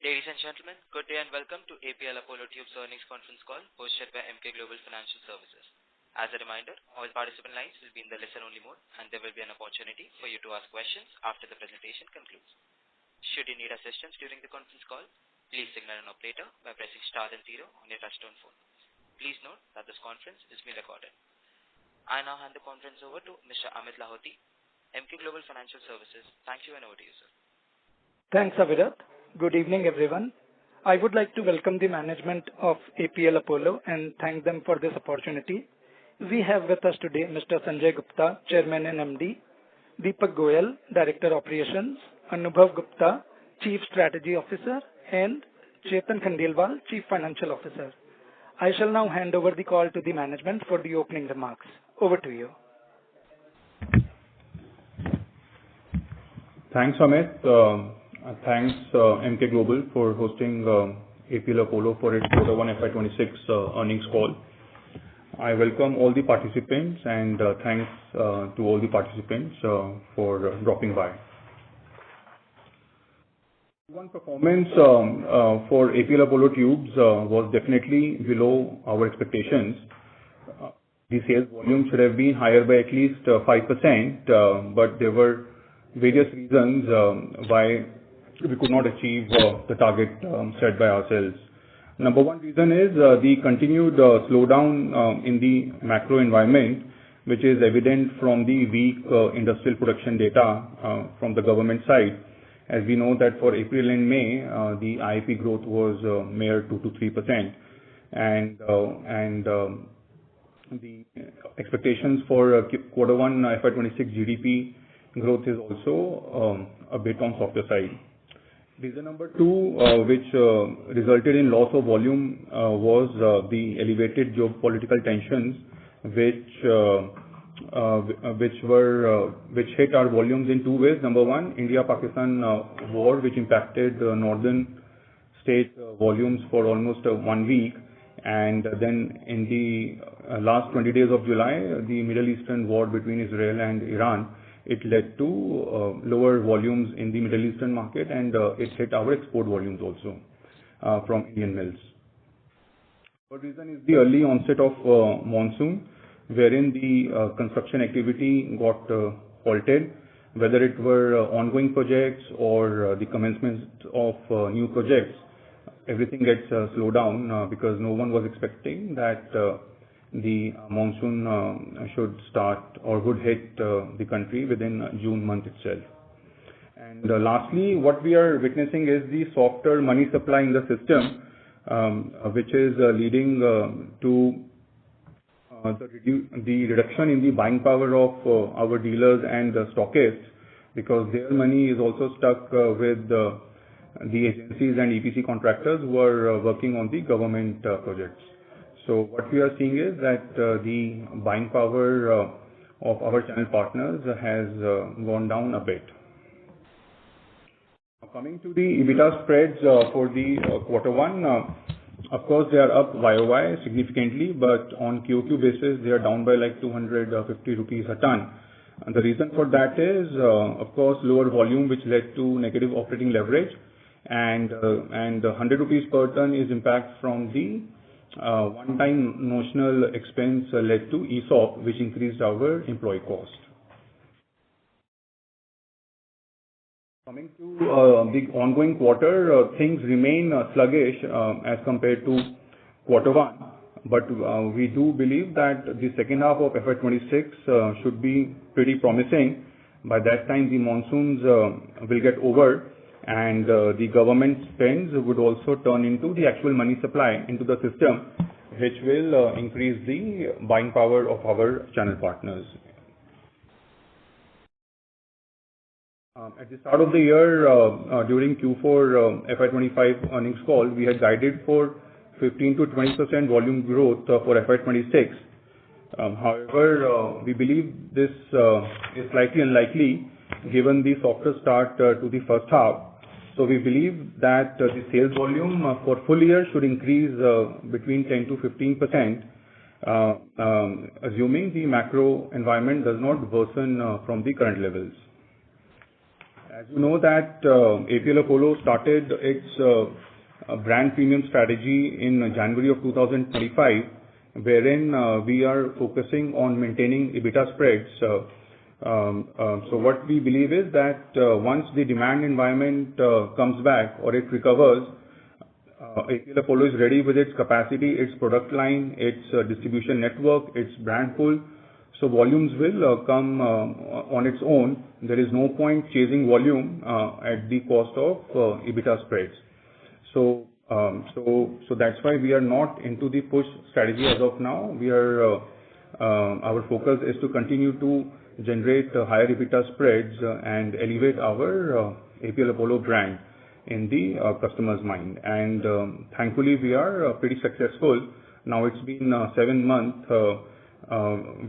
Ladies and gentlemen, good day and welcome to APL Apollo Tubes Earnings Conference Call hosted by Emkay Global Financial Services. As a reminder, all participant lines will be in the listen-only mode, and there will be an opportunity for you to ask questions after the presentation concludes. Should you need assistance during the conference call, please signal an operator by pressing star and 0 on your touchtone phone. Please note that this conference is being recorded. I now hand the conference over to Mr. Amit Lahoti, Emkay Global Financial Services. Thank you, and over to you, sir. Thanks, Avirat. Good evening, everyone. I would like to welcome the management of APL Apollo and thank them for this opportunity. We have with us today Mr. Sanjay Gupta, Chairman and MD, Deepak Goyal, Director Operations, Anubhav Gupta, Chief Strategy Officer, and Chetan Khandelwal, Chief Financial Officer. I shall now hand over the call to the management for the opening remarks. Over to you. Thanks, Amit. Thanks, Emkay Global, for hosting APL Apollo for its Q1 FY26 earnings call. I welcome all the participants and thanks to all the participants for dropping by. One performance for APL Apollo Tubes was definitely below our expectations. The sales volume should have been higher by at least 5%, but there were various reasons why we could not achieve the target set by ourselves. Number one reason is the continued slowdown in the macro environment, which is evident from the weak industrial production data from the government side. As we know that for April and May, the IIP growth was mere 2 to 3%, and the expectations for Q1 FY26 GDP growth is also a bit on softer side. Reason number two, which resulted in loss of volume, was the elevated geopolitical tensions, which hit our volumes in two ways. Number one, India-Pakistan war, which impacted northern state volumes for almost 1 week, and then in the last 20 days of July, the Middle Eastern war between Israel and Iran. It led to lower volumes in the Middle Eastern market, and it hit our export volumes also from Indian mills. Third reason is the early onset of monsoon, wherein the construction activity got halted, whether it were ongoing projects or the commencement of new projects. Everything gets slowed down because no one was expecting that the monsoon should start or would hit the country within June month itself. And lastly, what we are witnessing is the softer money supply in the system, which is leading to the reduction in the buying power of our dealers and stockists, because their money is also stuck with the agencies and EPC contractors who are working on the government projects. So what we are seeing is that the buying power of our channel partners has gone down a bit. Coming to the EBITDA spreads for the Q1, of course they are up YOY significantly, but on QOQ basis they are down by like 250 rupees a ton. And the reason for that is, of course, lower volume, which led to negative operating leverage, and 100 rupees per ton is impact from the one-time notional expense led to ESOP, which increased our employee cost. Coming to the ongoing quarter, things remain sluggish as compared to Q1, but we do believe that the second half of FY26 should be pretty promising. By that time, the monsoons will get over, and the government spends would also turn into the actual money supply into the system, which will increase the buying power of our channel partners. At the start of the year, during Q4 FY25 earnings call, we had guided for 15 to 20% volume growth for FY26. However, we believe this is slightly unlikely given the softer start to the first half. So we believe that the sales volume for full year should increase between 10 to 15%, assuming the macro environment does not worsen from the current levels. As you know that APL Apollo started its brand premium strategy in January of 2025, wherein we are focusing on maintaining EBITDA spreads. So what we believe is that once the demand environment comes back or it recovers, APL Apollo is ready with its capacity, its product line, its distribution network, its brand pool. So volumes will come on its own. There is no point chasing volume at the cost of EBITDA spreads. So that's why we are not into the push strategy as of now. Our focus is to continue to generate higher EBITDA spreads and elevate our APL Apollo brand in the customer's mind. And thankfully, we are pretty successful. Now it's been 7 months.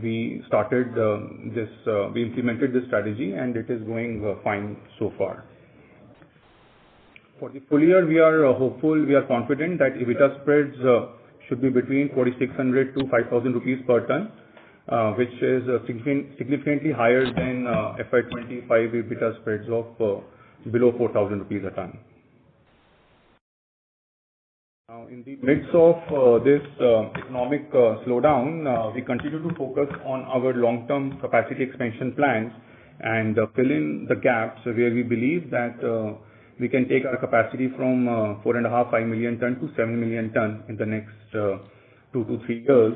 We implemented this strategy, and it is going fine so far. For the full year, we are hopeful, we are confident that EBITDA spreads should be between 4,600 to 5,000 rupees per ton, which is significantly higher than FY25 EBITDA spreads of below 4,000 rupees a ton. Now, in the midst of this economic slowdown, we continue to focus on our long-term capacity expansion plans and fill in the gaps where we believe that we can take our capacity from 4.5-5 million ton to 7 million ton in the next 2 to 3 years.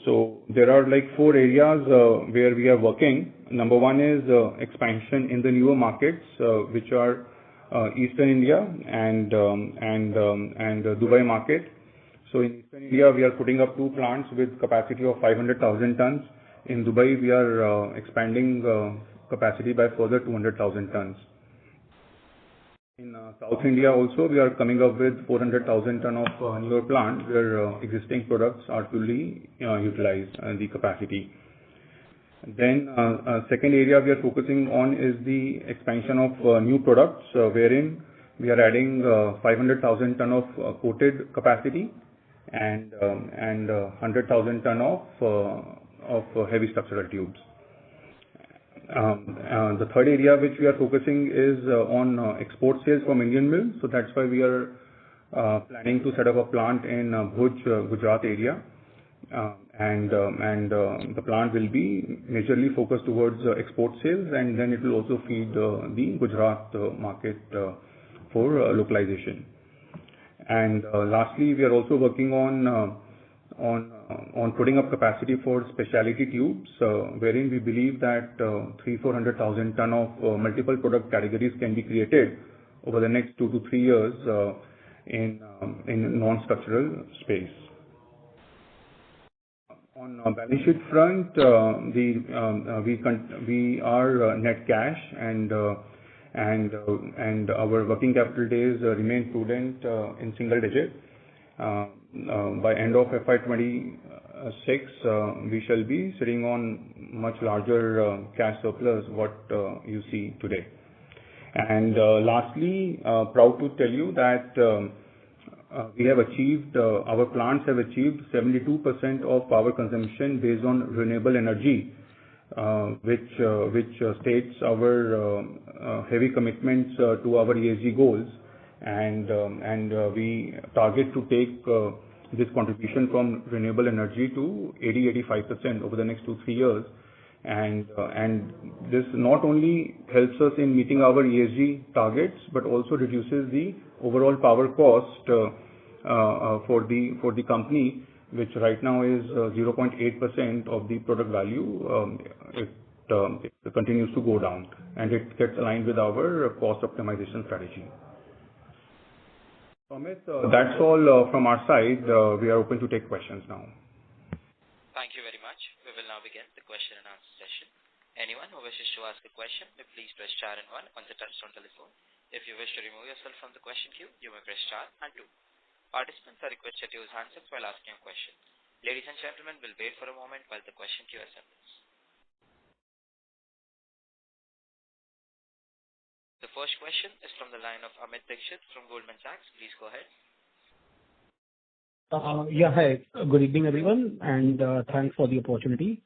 So there are like 4 areas where we are working. Number one is expansion in the newer markets, which are Eastern India and Dubai market. So in Eastern India, we are putting up 2 plants with capacity of 500,000 tons. In Dubai, we are expanding capacity by further 200,000 tons. In South India also, we are coming up with 400,000 ton of newer plants where existing products are fully utilized the capacity. Then second area we are focusing on is the expansion of new products, wherein we are adding 500,000 ton of coated capacity and 100,000 ton of heavy structural tubes. The third area which we are focusing is on export sales from Indian mills. So that's why we are planning to set up a plant in Bhuj, Gujarat area. And the plant will be majorly focused towards export sales, and then it will also feed the Gujarat market for localization. And lastly, we are also working on putting up capacity for specialty tubes, wherein we believe that 300,000-400,000 ton of multiple product categories can be created over the next 2 to 3 years in non-structural space. On balance sheet front, we are net cash, and our working capital days remain prudent in single digit. By end of FY26, we shall be sitting on much larger cash surplus what you see today. And lastly, proud to tell you that we have achieved, our plants have achieved 72% of power consumption based on renewable energy, which states our heavy commitments to our ESG goals. And we target to take this contribution from renewable energy to 80-85% over the next 2-3 years. And this not only helps us in meeting our ESG targets, but also reduces the overall power cost for the company, which right now is 0.8% of the product value. It continues to go down, and it gets aligned with our cost optimization strategy. Amit, that's all from our side. We are open to take questions now. Thank you very much. We will now begin the question and answer session. Anyone who wishes to ask a question may please press star and 1 on the touchtone telephone. If you wish to remove yourself from the question queue, you may press star and 2. Participants are requested to use handsets while asking a question. Ladies and gentlemen, we'll wait for a moment while the question queue assembles. The first question is from the line of Amit Dixit from Goldman Sachs. Please go ahead. Yeah, hi. Good evening, everyone, and thanks for the opportunity.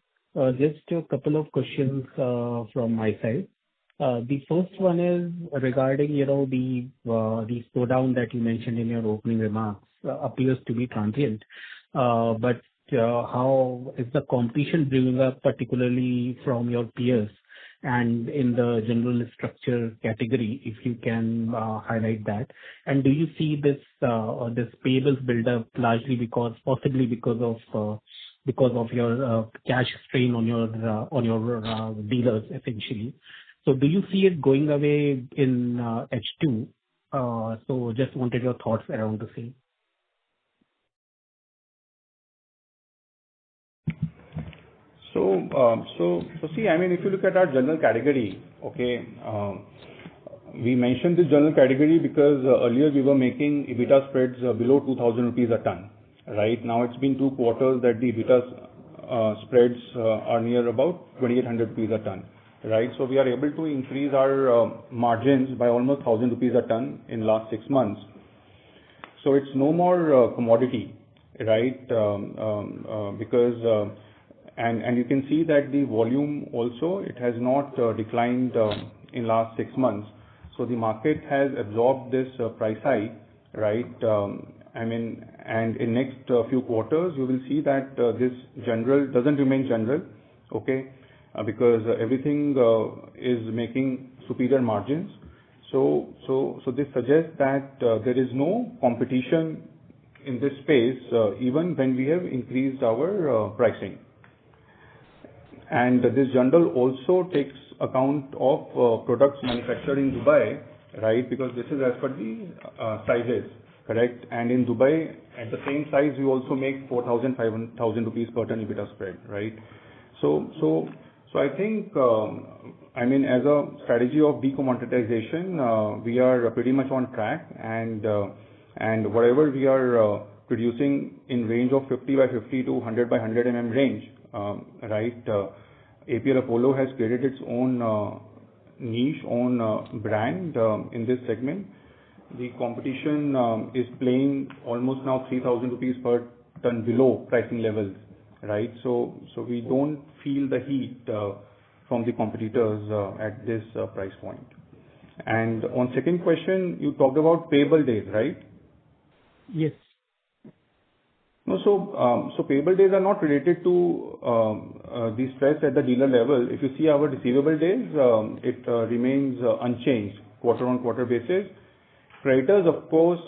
Just a couple of questions from my side. The first one is regarding, the slowdown that you mentioned in your opening remarks appears to be transient. But how is the competition brewing up, particularly from your peers and in the general structure category, if you can highlight that? And do you see this payables build up largely possibly because of your cash strain on your dealers, essentially? So do you see it going away in H2? So just wanted your thoughts around the same. So see, I mean, if you look at our general category, okay, we mentioned this general category because earlier we were making EBITDA spreads below 2,000 rupees a ton. Right now, it's been 2 quarters that the EBITDA spreads are near about 2,800 rupees a ton. Right, so we are able to increase our margins by almost 1,000 rupees a ton in last 6 months. So it's no more commodity, right? Because and you can see that the volume also, it has not declined in last 6 months. So the market has absorbed this price hike, right? I mean, and in next few quarters, you will see that this general doesn't remain general, okay? Because everything is making superior margins. So this suggests that there is no competition in this space, even when we have increased our pricing. And this general also takes account of products manufactured in Dubai, right? Because this is as per the sizes, correct? And in Dubai, at the same size, we also make 4,000, 5,000 rupees per ton EBITDA spread, right? So I think, I mean, as a strategy of decommoditization, we are pretty much on track, and whatever we are producing in range of 50 by 50 to 100 by 100 mm range, right? APL Apollo has created its own niche, own brand in this segment. The competition is playing almost now 3,000 rupees per ton below pricing levels. Right, so we don't feel the heat from the competitors at this price point. And on second question, you talked about payable days, right? Yes. No, so payable days are not related to the stress at the dealer level. If you see our receivable days, it remains unchanged quarter on quarter basis. Creditors, of course,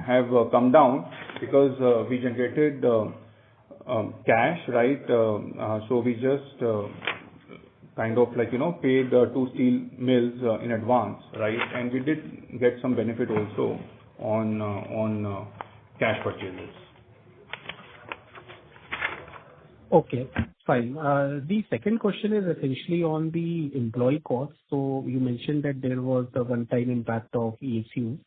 have come down because we generated cash, right? So we just kind of like, paid 2 steel mills in advance, right? And we did get some benefit also on cash purchases. Okay, fine. The second question is essentially on the employee cost. So you mentioned that there was a one-time impact of ESU.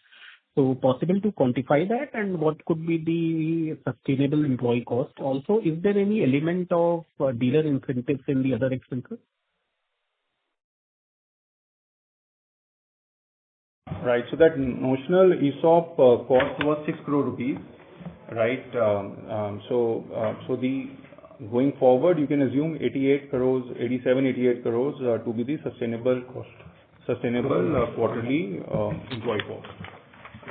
So possible to quantify that, and what could be the sustainable employee cost? Also, is there any element of dealer incentives in the other expenses? Right. So that notional ESOP cost was 6 crore rupees, right? So the going forward, you can assume 88 crores, 87, 88 crores to be the sustainable quarterly employee cost,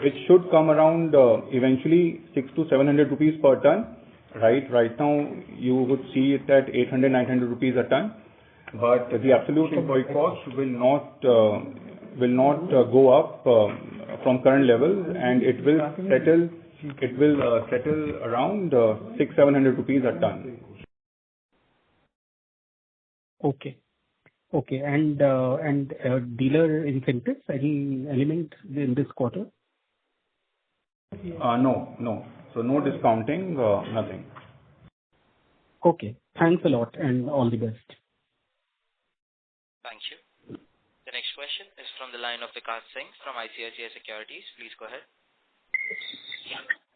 which should come around eventually 600 to 700 rupees per ton, right? Right now, you would see it at 800, 900 rupees a ton, but the absolute employee cost will not go up from current levels, and it will settle around 600-700 rupees a ton. Okay. And dealer incentives, any element in this quarter? No. So no discounting, nothing. Okay. Thanks a lot, and all the best. Thank you. The next question is from the line of Vikas Singh from ICICI Securities. Please go ahead.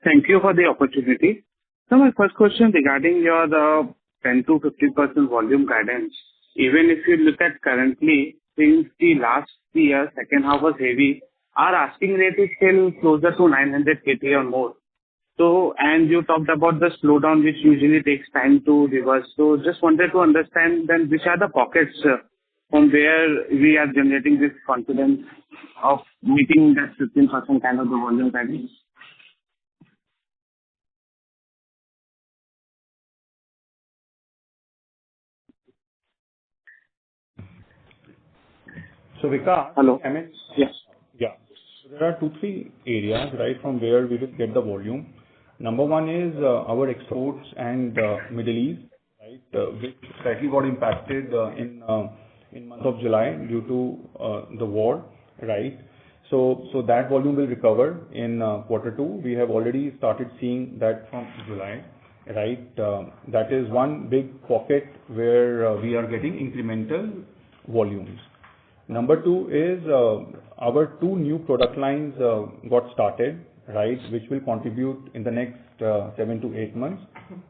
Thank you for the opportunity. So my first question regarding your 10 to 50% volume guidance. Even if you look at currently, since the last year, second half was heavy, our asking rate is still closer to 900 KT or more. So, and you talked about the slowdown, which usually takes time to reverse. So just wanted to understand then which are the pockets from where we are generating this confidence of meeting that 15% kind of the volume guidance? So Vikas, Hello. I mean, Yes. yeah. So there are 2-3 areas, right, from where we will get the volume. Number one is our exports and Middle East, right, which slightly got impacted in month of July due to the war, right? So that volume will recover in quarter two. We have already started seeing that from July, right? That is one big pocket where we are getting incremental volumes. Number two is our 2 new product lines got started, right, which will contribute in the next 7 to 8 months.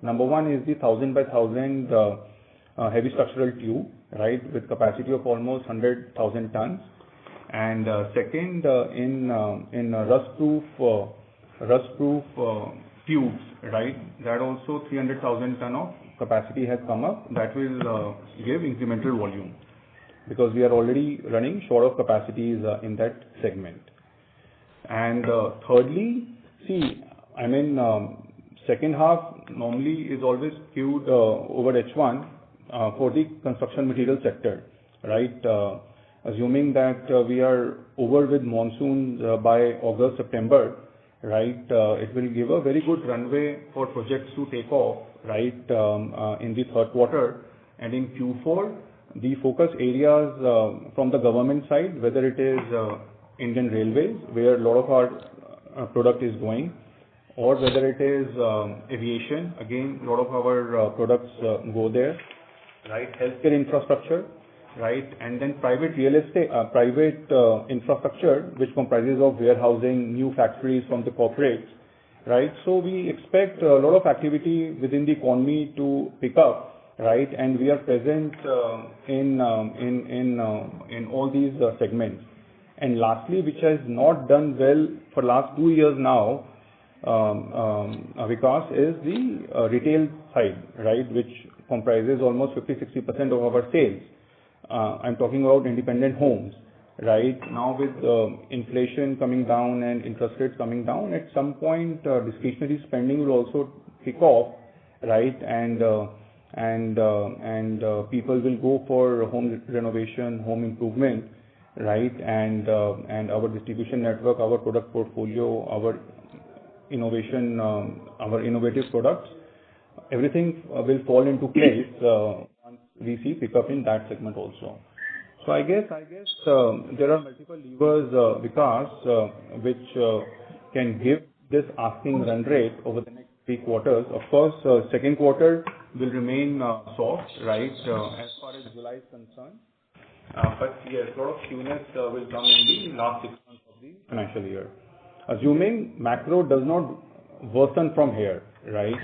Number one is the 1000 by 1000 heavy structural tube, right, with capacity of almost 100,000 tons. And second, in rust-proof tubes, right, that also 300,000 ton of capacity has come up. That will give incremental volume, because we are already running short of capacities in that segment. And thirdly, see, I mean, second half normally is always skewed over H1 for the construction material sector, right? Assuming that we are over with monsoons by August, September, right, it will give a very good runway for projects to take off, right, in the third quarter. And in Q4, the focus areas from the government side, whether it is Indian Railways, where a lot of our product is going, or whether it is aviation, again, a lot of our products go there, right? Healthcare infrastructure, right? And then private real estate, private infrastructure, which comprises of warehousing, new factories from the corporates, right? So we expect a lot of activity within the economy to pick up, right? And we are present in all these segments. And lastly, which has not done well for last 2 years now, Vikas, is the retail side, right? Which comprises almost 50-60% of our sales. I'm talking about independent homes, right? Now with inflation coming down and interest rates coming down, at some point discretionary spending will also kick off, right? And people will go for home renovation, home improvement, right? And our distribution network, our product portfolio, our innovation, our innovative products, everything will fall into place once we see pickup in that segment also. So I guess there are multiple levers, Vikas, which can give this asking run rate over the next 3 quarters. Of course, second quarter will remain soft, right, as far as July is concerned. But yes, a lot of skewness will come in the last 6 months of the financial year. Assuming macro does not worsen from here, right?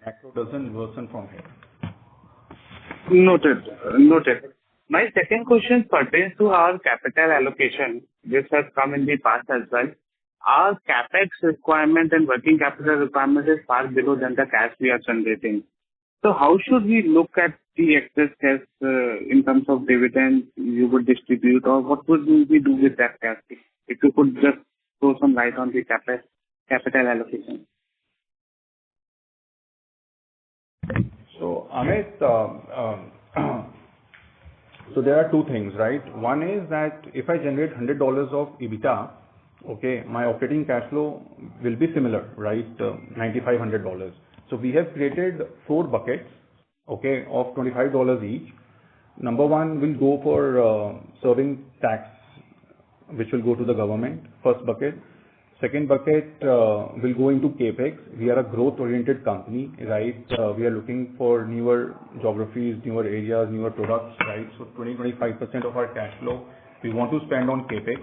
Macro doesn't worsen from here. Noted. My second question pertains to our capital allocation. This has come in the past as well. Our capex requirement and working capital requirement is far below than the cash we are generating. So how should we look at the excess cash in terms of dividends you would distribute, or what would we do with that cash? If you could just throw some light on the capital allocation. So Amit, so there are 2 things, right? One is that if I generate $100 of EBITDA, okay, my operating cash flow will be similar, right? $95-$100. So we have created 4 buckets, okay, of $25 each. Number one will go for serving tax, which will go to the government, first bucket. Second bucket will go into capex. We are a growth-oriented company, right? We are looking for newer geographies, newer areas, newer products, right? So 20-25% of our cash flow we want to spend on capex.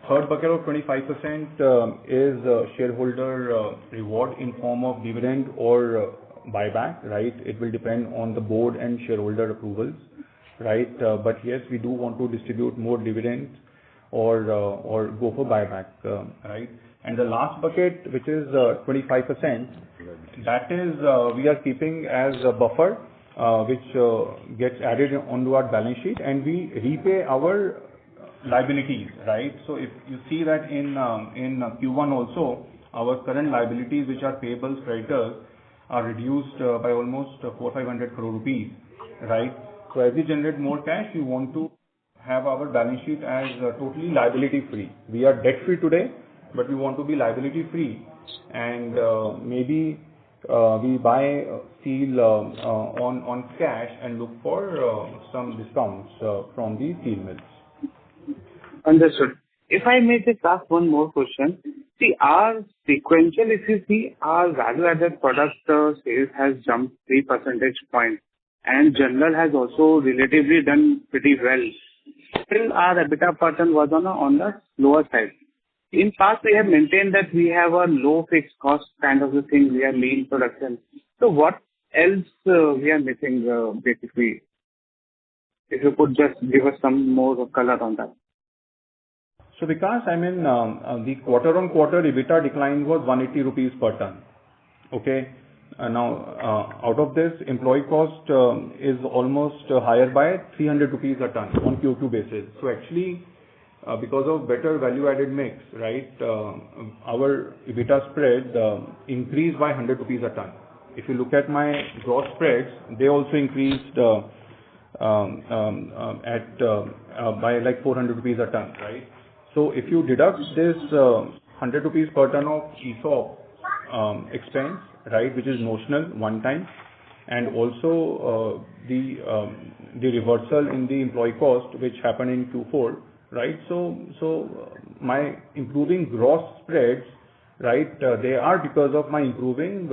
Third bucket of 25% is shareholder reward in form of dividend or buyback, right? It will depend on the board and shareholder approvals, right? But yes, we do want to distribute more dividends or go for buyback, right? And the last bucket, which is 25%, that is we are keeping as a buffer which gets added onto our balance sheet, and we repay our liabilities, right? So if you see that in Q1 also, our current liabilities, which are payables, creditors, are reduced by almost 400-500 crore rupees, right? So as we generate more cash, we want to have our balance sheet as totally liability free. We are debt free today, but we want to be liability free, and maybe we buy steel on cash and look for some discounts from the steel mills. Understood. If I may just ask one more question. See, our sequential, if you see, our value-added product sales has jumped 3 percentage points, and general has also relatively done pretty well. Still, our EBITDA per ton was on the lower side. In past, we have maintained that we have a low fixed cost kind of a thing. We are lean production. So what else we are missing, basically? If you could just give us some more color on that. So Vikas, I mean, the quarter-on-quarter EBITDA decline was 180 rupees per ton. Okay. Now, out of this, employee cost is almost higher by 300 rupees a ton on Q2 basis. So actually, because of better value-added mix, right, our EBITDA spread increased by 100 rupees a ton. If you look at my gross spreads, they also increased by like 400 rupees a ton, right? So if you deduct this 100 rupees per ton of ESOP expense, right, which is notional one time, and also the reversal in the employee cost which happened in Q4, right? So my improving gross spreads, right, they are because of my improving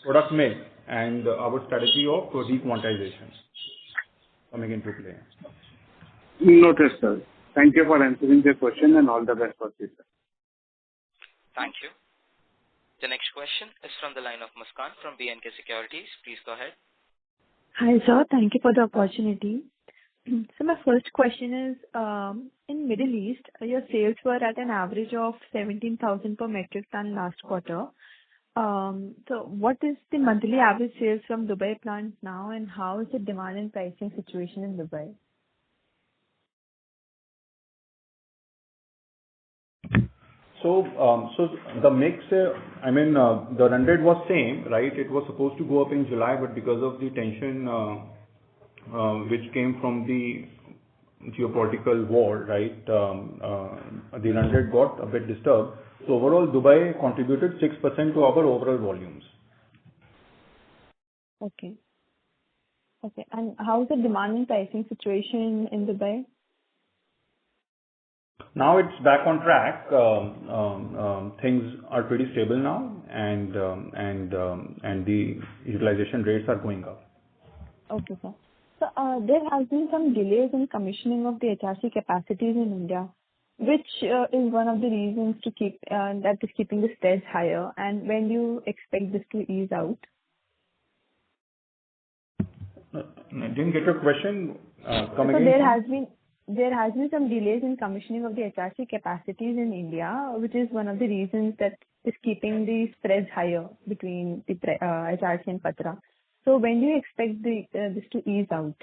product mix and our strategy of dequantization coming into play. Noted, sir. Thank you for answering the question, and all the best for future. Thank you. The next question is from the line of Muskan from B&K Securities. Please go ahead. Hi, sir. Thank you for the opportunity. So my first question is, in Middle East, your sales were at an average of 17,000 per metric ton last quarter. So what is the monthly average sales from Dubai plant now, and how is the demand and pricing situation in Dubai? So the mix, I mean, the run rate was same, right? It was supposed to go up in July, but because of the tension which came from the geopolitical war, right, the run rate got a bit disturbed. So overall, Dubai contributed 6% to our overall volumes. Okay. Okay. And how is the demand and pricing situation in Dubai? Now it's back on track. Things are pretty stable now, and the utilization rates are going up. Okay, sir. So there has been some delays in commissioning of the HRC capacities in India, which is one of the reasons to keep that is keeping the spreads higher. And when do you expect this to ease out? I didn't get your question. So there has been some delays in commissioning of the HRC capacities in India, which is one of the reasons that is keeping the spreads higher between the HRC and Patra. So when do you expect this to ease out?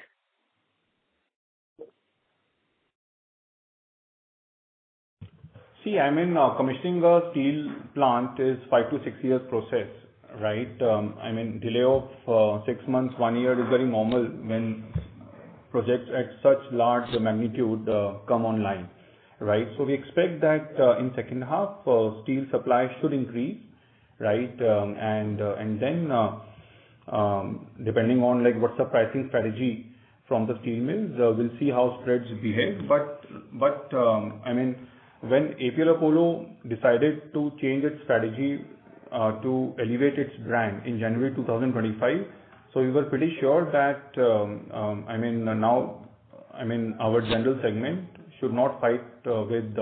See, I mean, commissioning a steel plant is 5 to 6 years process, right? I mean, delay of 6 months, 1 year is very normal when projects at such large magnitude come online, right? So we expect that in second half, steel supply should increase, right? And then depending on like what's the pricing strategy from the steel mills, we'll see how spreads behave. But I mean, when APL Apollo decided to change its strategy to elevate its brand in January 2025, so we were pretty sure that I mean now, I mean our general segment should not fight with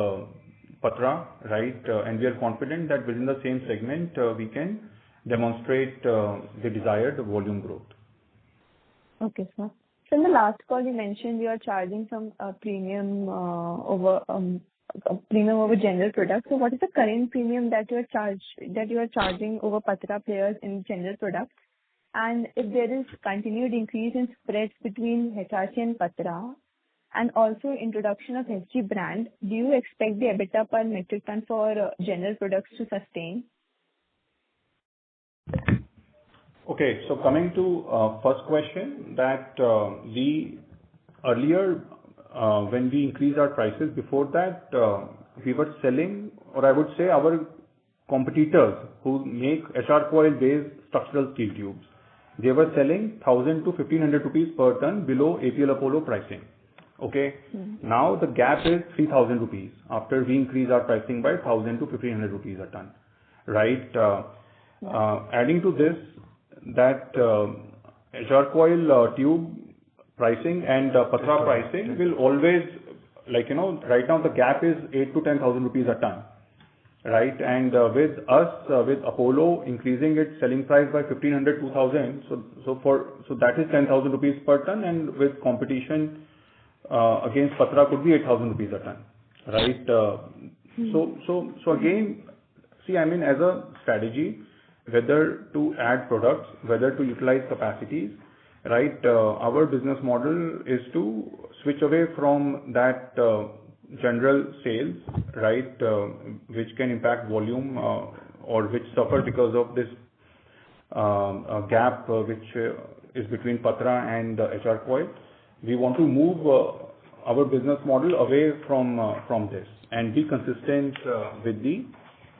Patra, right? And we are confident that within the same segment we can demonstrate the desired volume growth. Okay, sir. So in the last call you mentioned you are charging some premium over general products. So what is the current premium that you are charging over Patra players in general products? And if there is continued increase in spreads between HRC and Patra, and also introduction of SG brand, do you expect the EBITDA per metric ton for general products to sustain? Okay, so coming to first question, that we earlier, when we increased our prices, before that, we were selling, or I would say our competitors who make HR coil based structural steel tubes, they were selling 1,000 to 1,500 rupees per ton below APL Apollo pricing. Okay, now the gap is 3,000 rupees after we increase our pricing by 1,000 to 1,500 rupees a ton, right? Adding to this, that HR coil tube pricing and Patra pricing will always, like, right now the gap is 8 to 10,000 rupees a ton, right? And with us, with Apollo increasing its selling price by 1,500, 2,000, so that is 10,000 rupees per ton, and with competition against Patra could be 8,000 rupees a ton, right? So again, see, I mean, as a strategy, whether to add products, whether to utilize capacities, right? Our business model is to switch away from that general sales, right? Which can impact volume or which suffer because of this gap which is between Patra and HR coil. We want to move our business model away from this and be consistent with the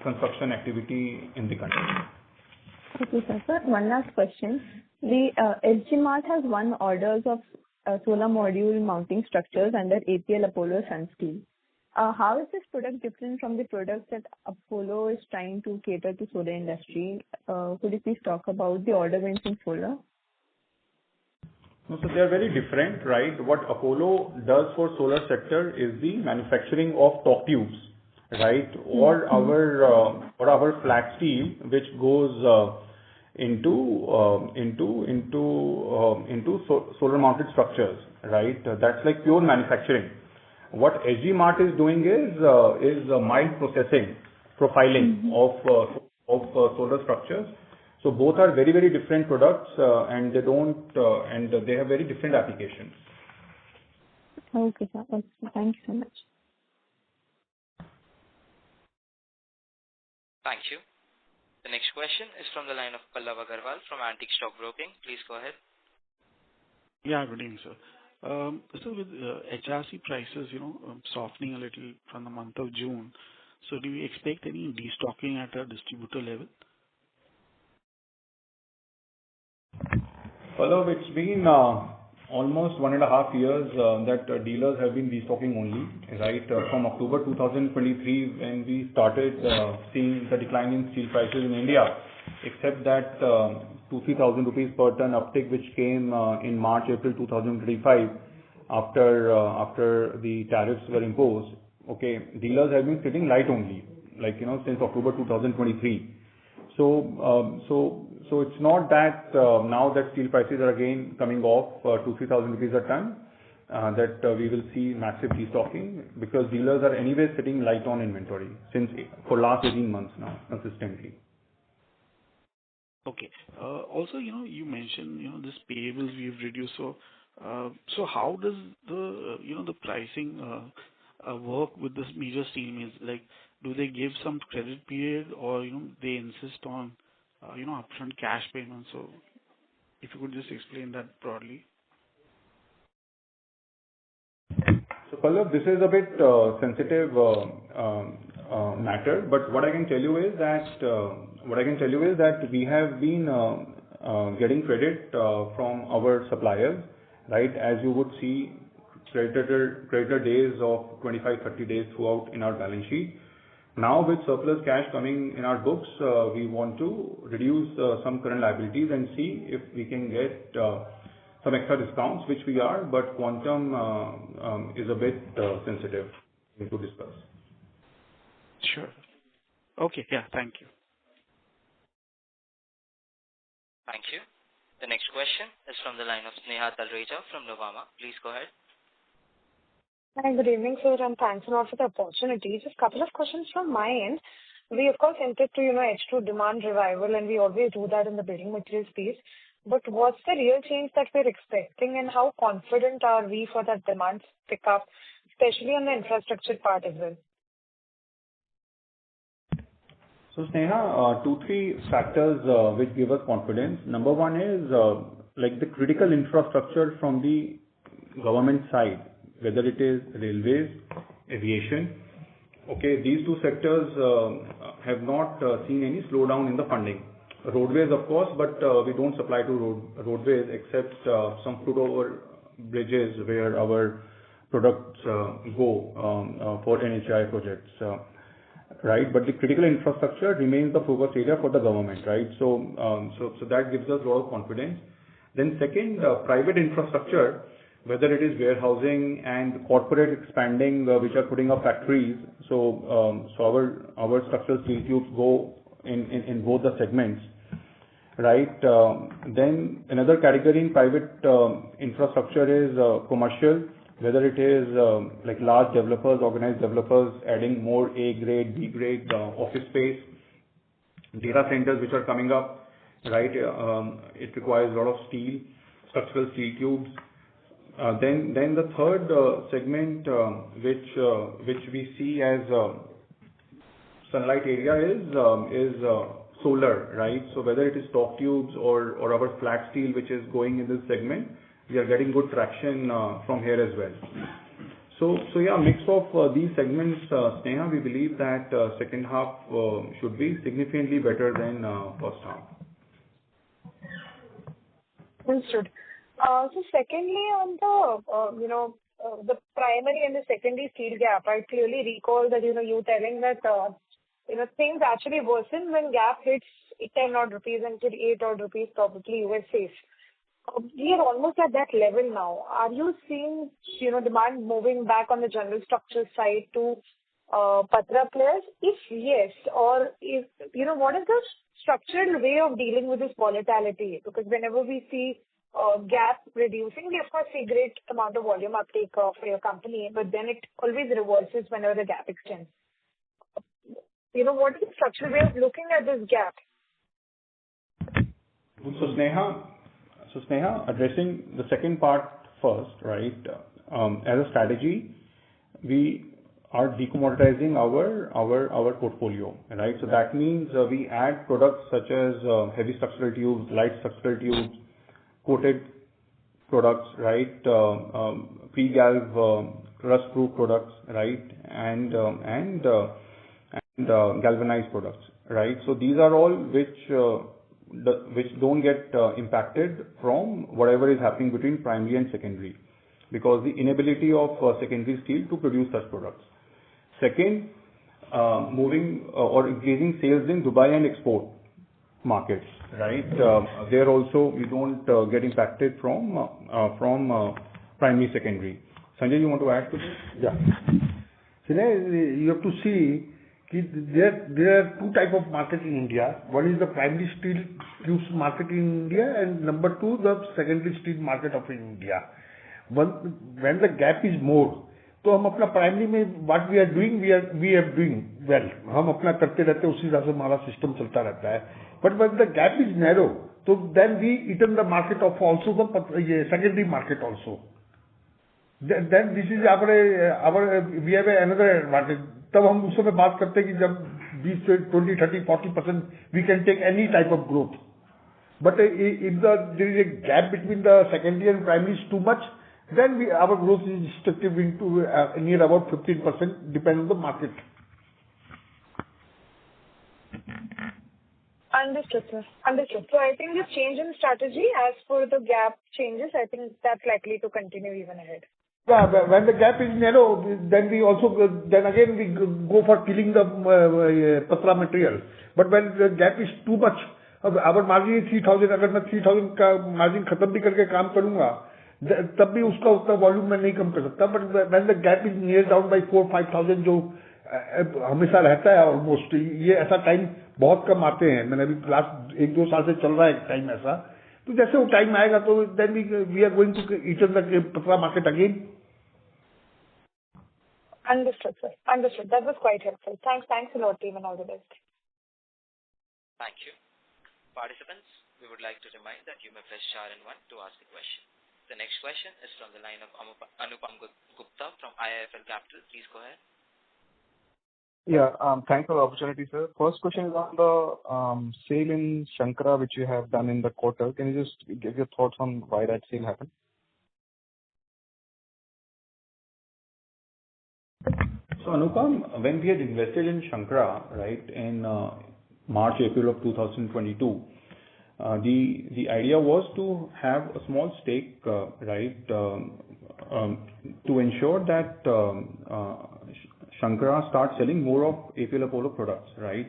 construction activity in the country. Okay, sir. Sir, one last question. The SG Mart has won orders of solar module mounting structures under APL Apollo Sunsteel. How is this product different from the products that Apollo is trying to cater to solar industry? Could you please talk about the order wins in solar? No, so they are very different, right? What Apollo does for solar sector is the manufacturing of top tubes, right? Or our flat steel, which goes into solar mounted structures, right? That's like pure manufacturing. What SG Mart is doing is mild processing, profiling of solar structures. So both are very, very different products, and they have very different applications. Okay, sir. Okay. Thank you so much. Thank you. The next question is from the line of Pallav Agarwal from Antique Stock Broking. Please go ahead. Yeah, good evening, sir. So with HRC prices, softening a little from the month of June, so do you expect any destocking at a distributor level? Pallav, it's been almost 1.5 years that dealers have been destocking only, right? From October 2023, when we started seeing the decline in steel prices in India, except that 2,000-3,000 rupees per ton uptick which came in March, April 2025 after the tariffs were imposed. Okay, dealers have been sitting light only, like, since October 2023. So it's not that now that steel prices are again coming off 2,000-3,000 rupees a ton, that we will see massive destocking, because dealers are anyway sitting light on inventory for last 18 months now, consistently. Okay. Also, you mentioned, this payables we've reduced. So how does the pricing work with this major steel mills? Like, do they give some credit period, or, they insist on, upfront cash payments? So if you could just explain that broadly. So Pallav, this is a bit sensitive matter, but what I can tell you is that we have been getting credit from our suppliers, right? As you would see, creditor days of 25-30 days throughout in our balance sheet. Now with surplus cash coming in our books, we want to reduce some current liabilities and see if we can get some extra discounts, which we are, but quantum is a bit sensitive to discuss. Sure. Okay. Yeah. Thank you. Thank you. The next question is from the line of Sneha Talreja from Nuvama. Please go ahead. Hi, good evening, sir, and thanks a lot for the opportunity. Just a couple of questions from my end. We, of course, entered to, H2 demand revival, and we always do that in the building material space. but what's the real change that we're expecting, and how confident are we for that demand pickup, especially on the infrastructure part as well? So Sneha, two, three factors which give us confidence. Number one is like the critical infrastructure from the government side, whether it is railways, aviation. Okay, these two sectors have not seen any slowdown in the funding. Roadways, of course, but we don't supply to roadways except some foot over bridges where our products go for NHAI projects. Right, but the critical infrastructure remains the focus area for the government, right? So that gives us a lot of confidence. Then second, private infrastructure, whether it is warehousing and corporate expanding, which are putting up factories. So our structural steel tubes go in both the segments, right? Then another category in private infrastructure is commercial. Whether it is like large developers, organized developers adding more A grade, B grade office space, data centers which are coming up, right? It requires a lot of steel, structural steel tubes. Then the third segment which we see as sunlight area is solar, right? So whether it is torque tubes or our flat steel which is going in this segment, we are getting good traction from here as well. So yeah, mix of these segments, Sneha, we believe that second half should be significantly better than first half. Understood. So secondly, on the the primary and the secondary steel gap, I clearly recall that you telling that things actually worsen when gap hits 10 odd rupees until 8 odd rupees probably you were safe. We are almost at that level now. Are you seeing, demand moving back on the general structure side to Patra players? If yes, or if, what is the structural way of dealing with this volatility? Because whenever we see gap reducing, we of course see great amount of volume uptake for your company, but then it always reverses whenever the gap extends. What is the structural way of looking at this gap? So Sneha, addressing the second part first, right? As a strategy, we are decommoditizing our portfolio, right? So that means we add products such as heavy structural tubes, light structural tubes, coated products, right? Pre-galv rust-proof products, right? And galvanized products, right? So these are all which don't get impacted from whatever is happening between primary and secondary, because the inability of secondary steel to produce such products. Second, moving or increasing sales in Dubai and export markets, right? There also we don't get impacted from primary, secondary. Sanjay, you want to add to this? Yeah. So now you have to see there are two type of market in India. One is the primary steel tubes market in India, and number two, the secondary steel market of India. When the gap is more, तो हम अपना primary में what we are doing, we are doing well. हम अपना करते रहते हैं, उसी हिसाब से हमारा सिस्टम चलता रहता है. But when the gap is narrow, so then we eaten the market of also the secondary market also. Then this is our we have another advantage. तब हम उस समय बात करते हैं कि जब 20 से 20, 30, 40% we can take any type of growth. But if there is a gap between the secondary and primary is too much, then our growth is restricted into near about 15%, depending on the market. Understood, sir. Understood. So I think this change in strategy as per the gap changes, I think that's likely to continue even ahead. Yeah, when the gap is narrow, then we also, then again we go for killing the patra material. But when the gap is too much, our margin is 3,000, अगर मैं 3,000 का margin खत्म भी करके काम करूँगा, तब भी उसका उतना वॉल्यूम मैं नहीं कम कर सकता. But when the gap is near down by 4,000-5,000 जो हमेशा रहता है ऑलमोस्ट, ये ऐसा टाइम बहुत कम आते हैं. मैंने अभी लास्ट 1-2 साल से चल रहा है टाइम ऐसा. तो जैसे वो टाइम आएगा तो then we are going to enter the patra market again. Understood, sir. Understood. That was quite helpful. Thanks a lot, team, and all the best. Thank you. Participants, we would like to remind that you may press star and 1 to ask a question. The next question is from the line of Anupam Gupta from IIFL Capital. Please go ahead. Yeah, thanks for the opportunity, sir. First question is on the sale in Shankara, which you have done in the quarter. Can you just give your thoughts on why that sale happened? So Anupam, when we had invested in Shankara, right, in March, April of 2022, the idea was to have a small stake, right, to ensure that Shankara starts selling more of APL Apollo products, right?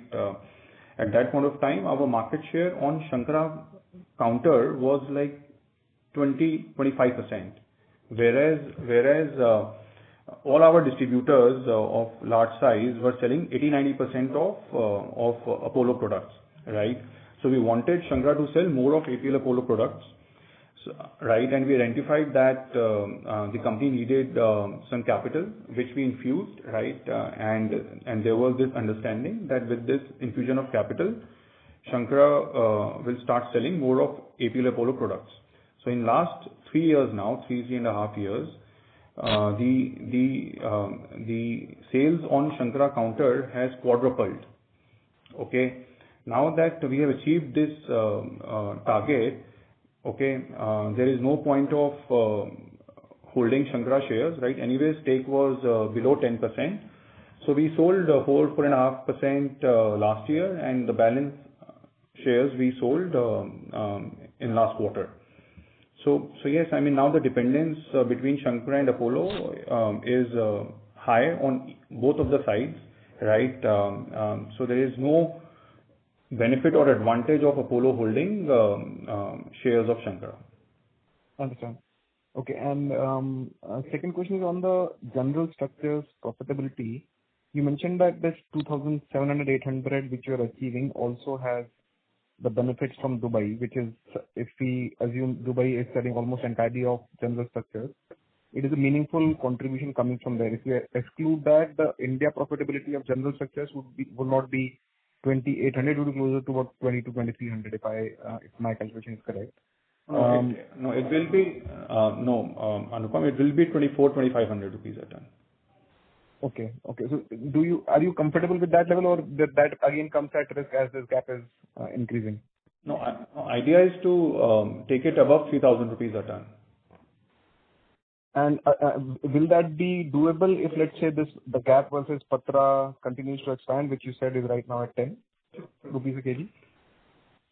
At that point of time, our market share on Shankara counter was like 20-25%, whereas all our distributors of large size were selling 80-90% of Apollo products, right? So we wanted Shankara to sell more of APL Apollo products, so, right? And we identified that the company needed some capital, which we infused, right? And there was this understanding that with this infusion of capital, Shankara will start selling more of APL Apollo products. So in last 3 years now, 3.5 years, the sales on Shankara counter has quadrupled. Okay. Now that we have achieved this target, okay, there is no point of holding Shankara shares, right? Anyway, stake was below 10%. So we sold 4.5% last year, and the balance shares we sold in last quarter. So yes, I mean, now the dependence between Shankara and Apollo is high on both of the sides, right? So there is no benefit or advantage of Apollo holding shares of Shankara. Understand. Okay, and second question is on the general structures profitability. You mentioned that this 2,700-800 which you are achieving also has the benefits from Dubai, which is, if we assume Dubai is selling almost entirely of general structures, it is a meaningful contribution coming from there. If you exclude that, the India profitability of general structures would not be 2,800, would be closer to about 2,200-2,300 if my calculation is correct. Anupam, it will be 2,400-2,500 rupees a ton. Okay. So are you comfortable with that level, or that again comes at risk as this gap is increasing? No, idea is to take it above 3,000 rupees a ton. And will that be doable if, let's say, the gap versus Patra continues to expand, which you said is right now at 10 rupees a kg?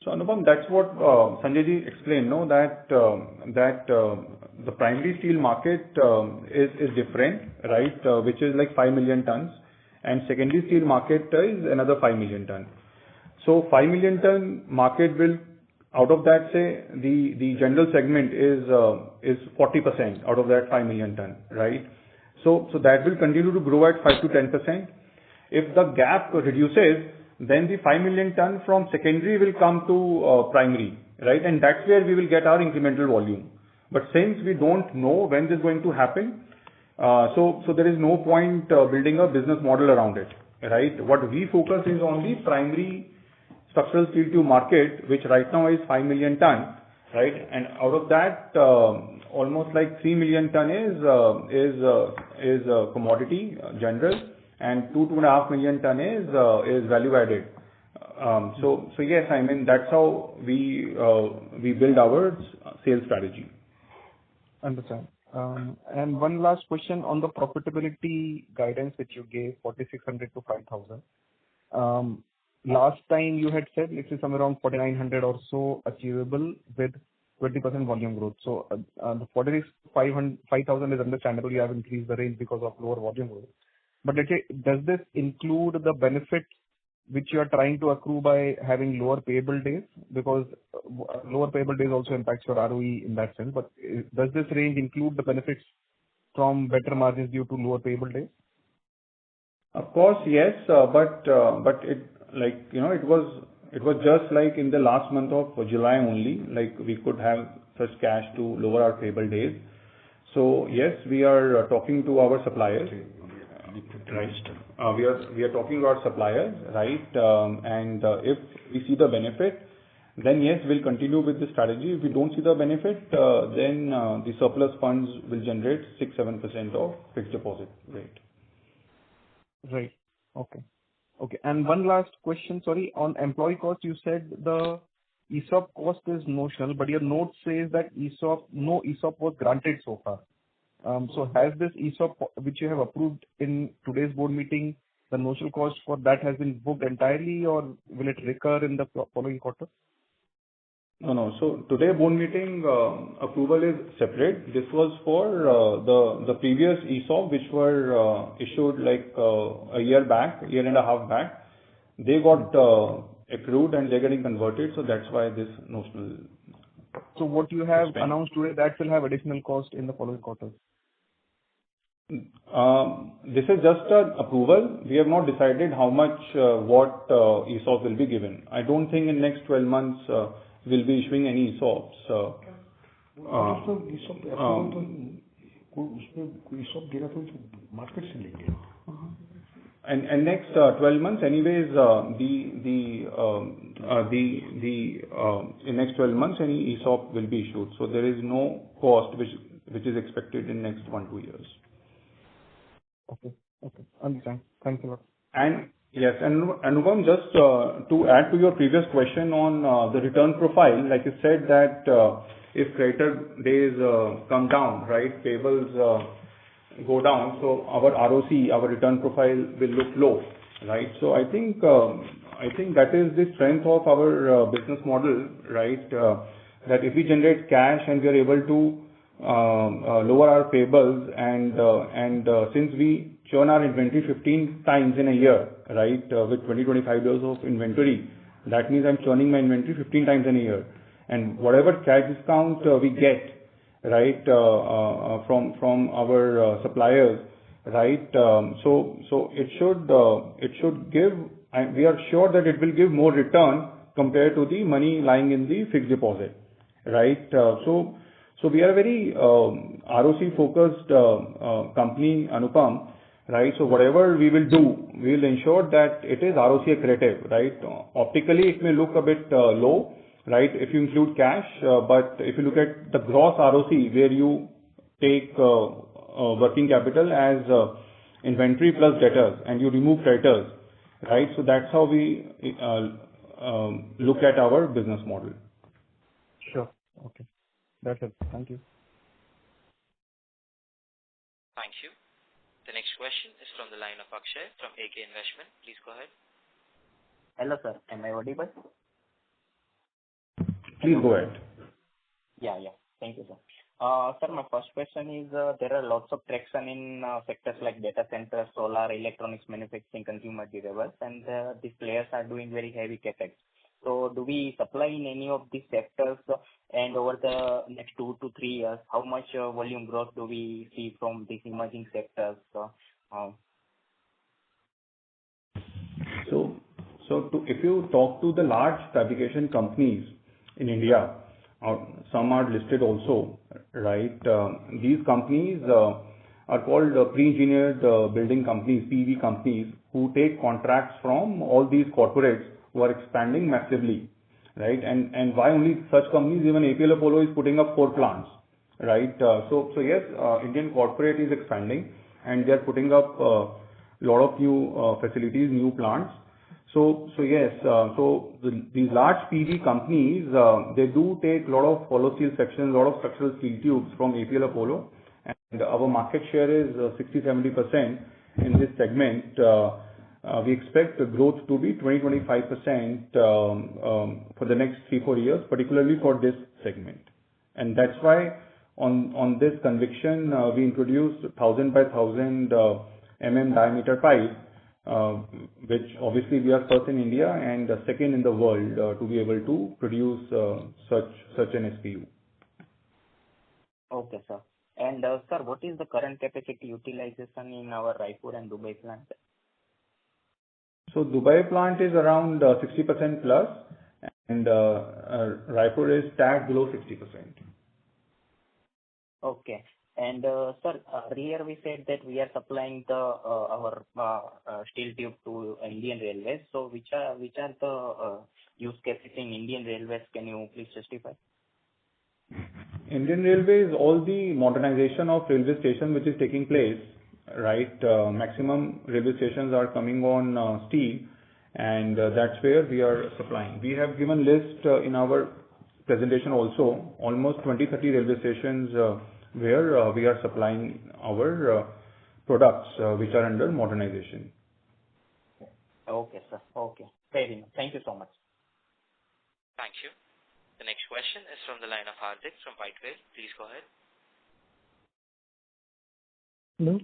So Anupam, that's what Sanjay ji explained, no? That the primary steel market is different, right? Which is like 5 million tons, and secondary steel market is another 5 million tons. So 5 million ton market will, out of that, say the general segment is 40% out of that 5 million ton, right? So that will continue to grow at 5 to 10%. If the gap reduces, then the 5 million ton from secondary will come to primary, right? And that's where we will get our incremental volume. But since we don't know when this is going to happen, so there is no point building a business model around it, right? What we focus is on the primary structural steel tube market, which right now is 5 million ton, right? And out of that, almost like 3 million ton is commodity general, and 2.5 million ton is value added. So yes, I mean, that's how we build our sales strategy. Understand. And one last question on the profitability guidance which you gave, 4,600 to 5,000. Last time you had said it is somewhere around 4,900 or so achievable with 20% volume growth. So the 5,000 is understandable. You have increased the range because of lower volume growth. But let's say, does this include the benefit which you are trying to accrue by having lower payable days? Because lower payable days also impacts your ROE in that sense. But does this range include the benefits from better margins due to lower payable days? Of course, yes. But it, like, you know, it was just like in the last month of July only, like we could have such cash to lower our payable days. So yes, we are talking to our suppliers. Right. We are talking to our suppliers, right? And if we see the benefit, then yes, we'll continue with the strategy. If we don't see the benefit, then the surplus funds will generate 6-7% of fixed deposit rate. Right. Okay. Okay. And one last question, sorry. On employee cost, you said the ESOP cost is notional, but your note says that no ESOP was granted so far. So has this ESOP, which you have approved in today's board meeting, the notional cost for that has been booked entirely, or will it recur in the following quarter? No. So today board meeting approval is separate. This was for the previous ESOP, which were issued like a year and a half back. They got accrued and they're getting converted, so that's why this notional. So what you have announced today, that will have additional cost in the following quarters? This is just an approval. We have not decided how much, what ESOP will be given. I don't think in next 12 months we'll be issuing any ESOPs. And next 12 months, anyways, in next 12 months, any ESOP will be issued. So there is no cost which is expected in next 1-2 years. Okay. Understand. Thanks a lot. And yes, and Anupam, just to add to your previous question on the return profile, like you said that if creditor days come down, right, payables go down, so our ROC, our return profile will look low, right? So I think that is the strength of our business model, right? That if we generate cash and we are able to lower our payables and since we churn our inventory 15 times in a year, right, with 20-25 days of inventory, that means I'm churning my inventory 15 times in a year. And whatever cash discount we get, right, from our suppliers, right, so it should give, we are sure that it will give more return compared to the money lying in the fixed deposit, right? So we are a very ROC focused company, Anupam, right? So whatever we will do, we will ensure that it is ROC accretive, right? Optically, it may look a bit low, right, if you include cash, but if you look at the gross ROC, where you take working capital as inventory plus debtors, and you remove creditors, right? So that's how we look at our business model. Sure. Okay. That's it. Thank you. Thank you. The next question is from the line of Akshay from AK Investment. Please go ahead. Hello, sir. Am I audible? Please go ahead. Yeah. Thank you, sir. Sir, my first question is, there are lots of traction in sectors like data centers, solar, electronics manufacturing, consumer durables, and these players are doing very heavy capex. So do we supply in any of these sectors, and over the next 2 to 3 years, how much volume growth do we see from these emerging sectors? If you talk to the large fabrication companies in India, some are listed also, right? These companies are called pre-engineered building companies, PV companies, who take contracts from all these corporates who are expanding massively, right? And why only such companies? Even APL Apollo is putting up 4 plants, right? So yes, Indian corporate is expanding and they are putting up a lot of new facilities, new plants. So yes, these large PV companies, they do take a lot of hollow steel sections, a lot of structural steel tubes from APL Apollo, and our market share is 60-70% in this segment. We expect the growth to be 20-25% for the next 3-4 years, particularly for this segment. And that's why on this conviction, we introduced 1000 by 1000 diameter pipe, which obviously we are first in India and second in the world to be able to produce such an SKU. Okay, sir. And sir, what is the current capacity utilization in our Raipur and Dubai plant? So Dubai plant is around 60% plus, and Raipur is tagged below 60%. Okay. And sir, earlier we said that we are supplying our steel tube to Indian Railways. So which are the use cases in Indian Railways. Can you please justify? Indian Railways, all the modernization of railway station which is taking place, right? Maximum railway stations are coming on steel, and that's where we are supplying. We have given list in our presentation also, almost 20-30 railway stations where we are supplying our products which are under modernization. Okay, sir. Okay. Fair enough. Thank you so much. Thank you. The next question is from the line of Hardik from Whitewave. Please go ahead. Hello.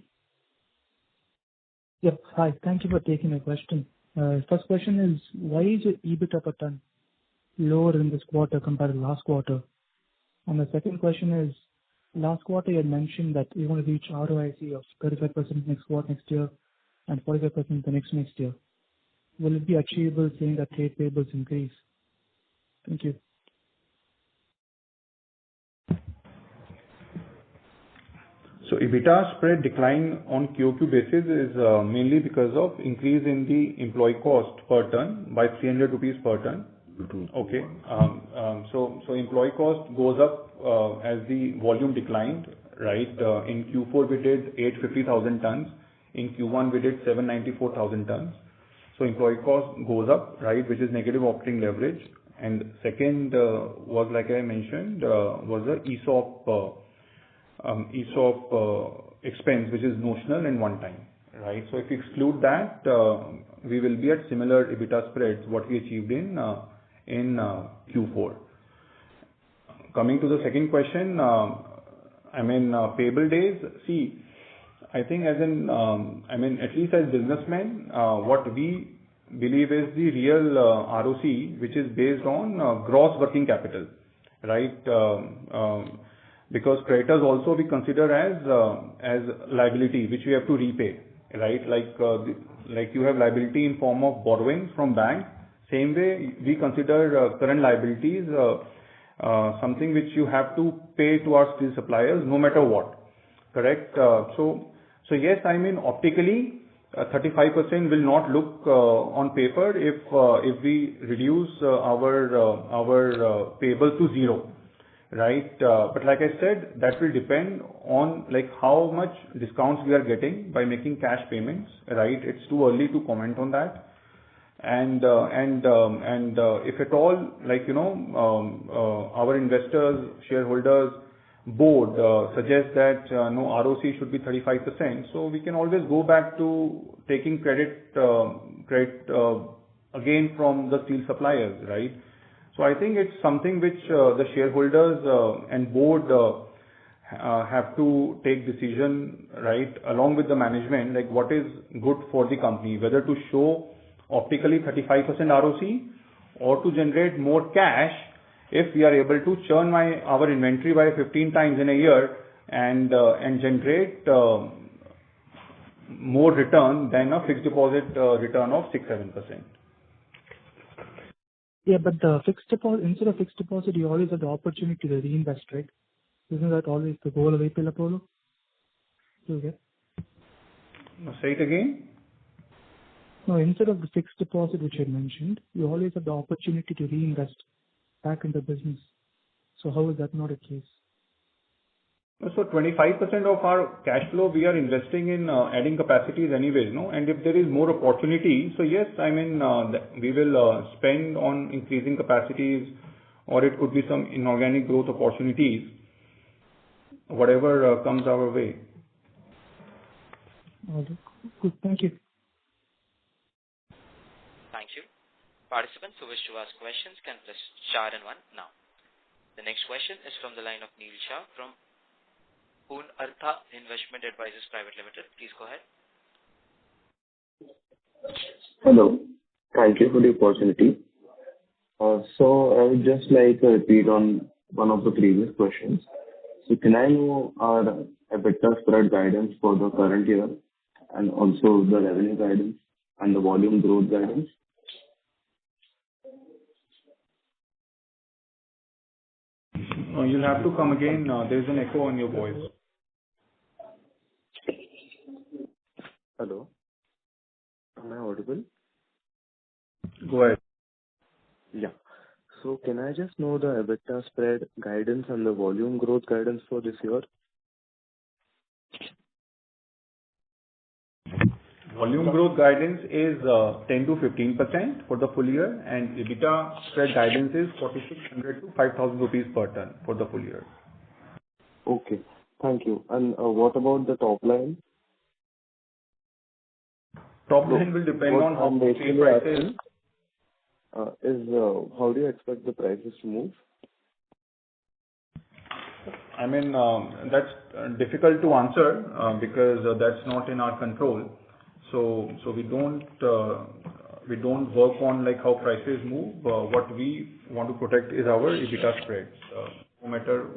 Yep. Hi. Thank you for taking my question. First question is, why is your EBITDA per ton lower in this quarter compared to last quarter? And the second question is, last quarter you had mentioned that you want to reach ROIC of 35% next year and 45% the next year. Will it be achievable saying that trade payables increase? Thank you. So EBITDA spread decline on QoQ basis is mainly because of increase in the employee cost per ton by 300 rupees per ton. Okay. So employee cost goes up as the volume declined, right? In Q4 we did 850,000 tons. In Q1 we did 794,000 tons. So employee cost goes up, right, which is negative operating leverage. And second was, like I mentioned, was the ESOP expense, which is notional and one time, right? So if you exclude that, we will be at similar EBITDA spreads what we achieved in Q4. Coming to the second question, payable days. See, I think at least as businessmen, what we believe is the real ROC, which is based on gross working capital, right? Because creditors also we consider as liability, which we have to repay, right? Like you have liability in form of borrowings from bank. Same way we consider current liabilities something which you have to pay to our steel suppliers no matter what, correct? So yes, optically 35% will not look on paper if we reduce our payable to zero, right? But like I said, that will depend on like how much discounts we are getting by making cash payments, right? It's too early to comment on that. And if at all, like our investors, shareholders, board suggests that no, ROC should be 35%, so we can always go back to taking credit again from the steel suppliers, right? So I think it's something which the shareholders and board have to take decision, right, along with the management, like what is good for the company, whether to show optically 35% ROC or to generate more cash if we are able to churn our inventory by 15 times in a year and generate more return than a fixed deposit return of 6-7%. Yeah, but the fixed deposit, instead of fixed deposit, you always have the opportunity to reinvest, right? Isn't that always the goal of APL Apollo? Okay. Say it again. No, instead of the fixed deposit which I mentioned, you always have the opportunity to reinvest back in the business. So how is that not a case? So 25% of our cash flow we are investing in adding capacities anyways, no? And if there is more opportunity, so yes, we will spend on increasing capacities, or it could be some inorganic growth opportunities, whatever comes our way. Okay. Good. Thank you. Thank you. Participants who wish to ask questions can press star and 1 now. The next question is from the line of Neil Shah from Purnartha Investment Advisors Private Limited. Please go ahead. Hello. Thank you for the opportunity. So I would just like to repeat on one of the previous questions. So can I know our EBITDA spread guidance for the current year and also the revenue guidance and the volume growth guidance? You'll have to come again. There's an echo on your voice. Hello. Am I audible? Go ahead. Yeah. So can I just know the EBITDA spread guidance and the volume growth guidance for this year? Volume growth guidance is 10 to 15% for the full year, and EBITDA spread guidance is 4,600 to 5,000 rupees per ton for the full year. Okay. Thank you. And what about the top line? Top line will depend on how steel prices. How do you expect the prices to move? I mean, that's difficult to answer because that's not in our control. So we don't work on like how prices move. What we want to protect is our EBITDA spreads, no matter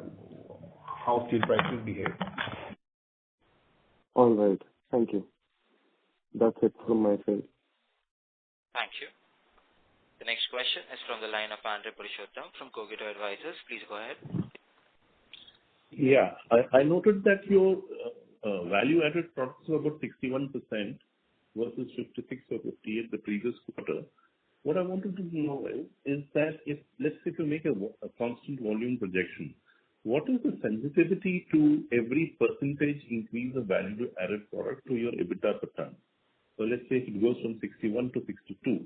how steel prices behave. All right. Thank you. That's it from my side. Thank you. The next question is from the line of Andre Purushottam from Cogito Advisors. Please go ahead. Yeah, I noted that your value-added products were about 61% versus 56 or 58 the previous quarter. What I wanted to know is that if, let's say, if you make a constant volume projection, what is the sensitivity to every percentage increase of value-added product to your EBITDA per ton? So let's say if it goes from 61 to 62,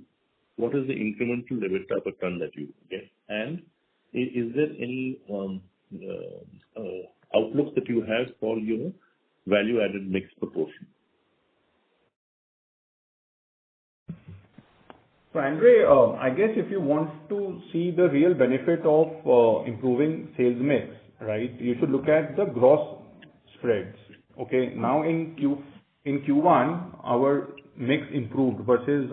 what is the incremental EBITDA per ton that you get? And is there any outlook that you have for your value-added mix proportion? So Andre, I guess if you want to see the real benefit of improving sales mix, right, you should look at the gross spreads. Okay, now in Q1, our mix improved versus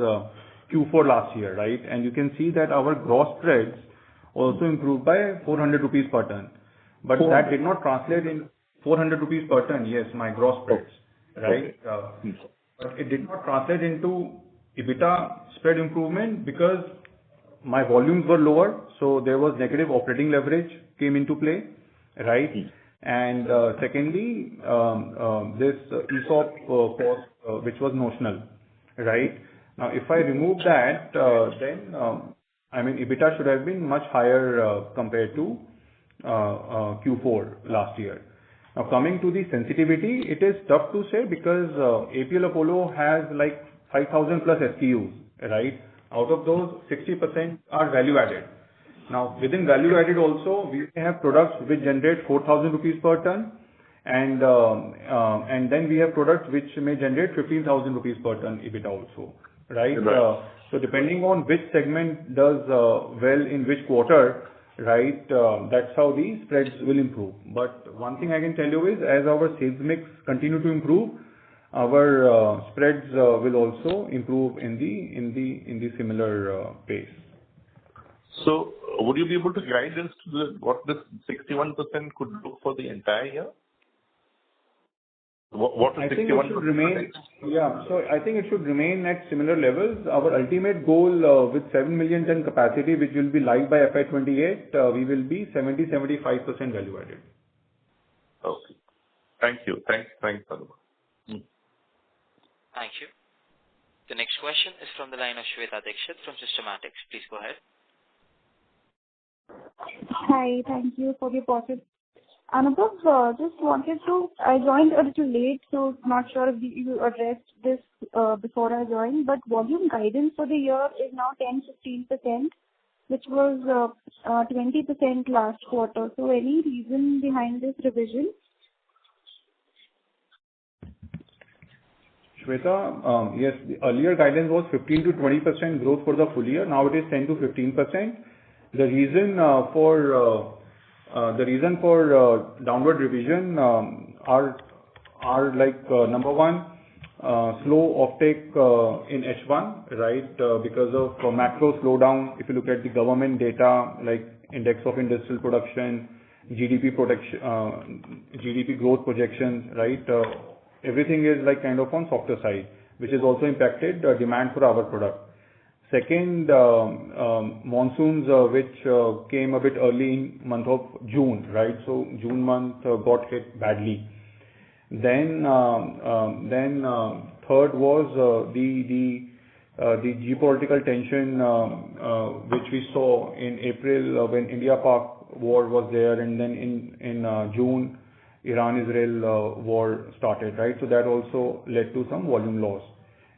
Q4 last year, right? And you can see that our gross spreads also improved by 400 rupees per ton. But that did not translate in 400 rupees per ton, yes, my gross spreads, right? But it did not translate into EBITDA spread improvement because my volumes were lower, so there was negative operating leverage came into play, right? And secondly, this ESOP cost, which was notional, right? Now, if I remove that, then I mean EBITDA should have been much higher compared to Q4 last year. Now, coming to the sensitivity, it is tough to say because APL Apollo has like 5,000 plus SKUs, right? Out of those, 60% are value added. Now, within value added also, we have products which generate 4,000 rupees per ton, and then we have products which may generate 15,000 rupees per ton EBITDA also, right? So depending on which segment does well in which quarter, right, that's how the spreads will improve. But one thing I can tell you is, as our sales mix continue to improve, our spreads will also improve in the similar pace. So, would you be able to guide us to what this 61% could look for the entire year? What is 61%? I think it should remain. Yeah, so I think it should remain at similar levels. Our ultimate goal with 7 million ton capacity, which will be live by FY28, we will be 70-75% value added. Okay. Thank you. Thanks, Padma. Thank you. The next question is from the line of Shweta Dikshit from Systematics. Please go ahead. Hi, thank you for the opportunity. Anubhav, just wanted to, I joined a little late, so not sure if you addressed this before I joined, but volume guidance for the year is now 10-15%, which was 20% last quarter. So any reason behind this revision? Shweta, yes, the earlier guidance was 15 to 20% growth for the full year. Now it is 10 to 15%. The reason for downward revision are like number one, slow offtake in H1, right? Because of macro slowdown. If you look at the government data like index of industrial production, GDP growth projections, right? Everything is like kind of on softer side, which has also impacted demand for our product. Second, monsoons which came a bit early in month of June, right? So June month got hit badly. Then third was the the geopolitical tension which we saw in April when India-Pak war was there, and then in June Iran-Israel war started, right? So that also led to some volume loss.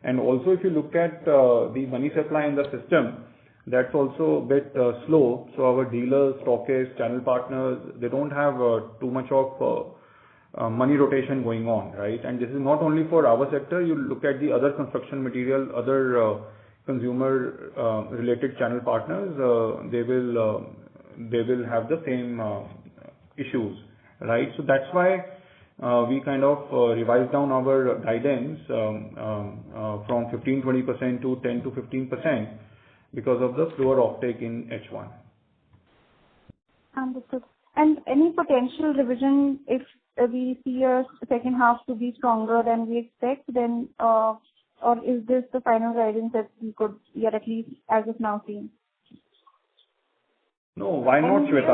And also if you look at the money supply in the system, that's also a bit slow. So our dealers, stockists, channel partners, they don't have too much of money rotation going on, right? And this is not only for our sector. You look at the other construction material, other consumer related channel partners, they will have the same issues, right? So that's why we kind of revised down our guidance from 15-20% to 10-15% because of the slower offtake in H1. Understood. And any potential revision if we see a second half to be stronger than we expect, then or is this the final guidance that we are at least as of now seeing? No, why not, Shweta?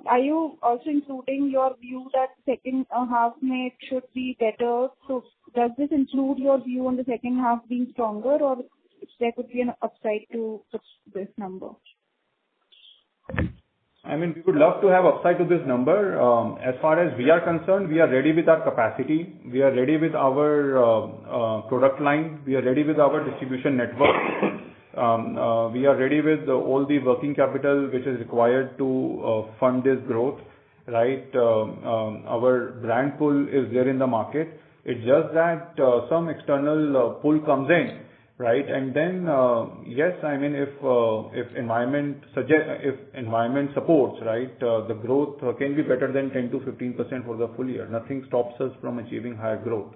Are you also including your view that second half should be better? So does this include your view on the second half being stronger, or there could be an upside to this number? I mean, we would love to have upside to this number. As far as we are concerned, we are ready with our capacity. We are ready with our product line. We are ready with our distribution network. We are ready with all the working capital which is required to fund this growth, right? Our brand pull is there in the market. It's just that some external pull comes in, right? And then yes, I mean, if environment supports, right, the growth can be better than 10-15% for the full year. Nothing stops us from achieving higher growth.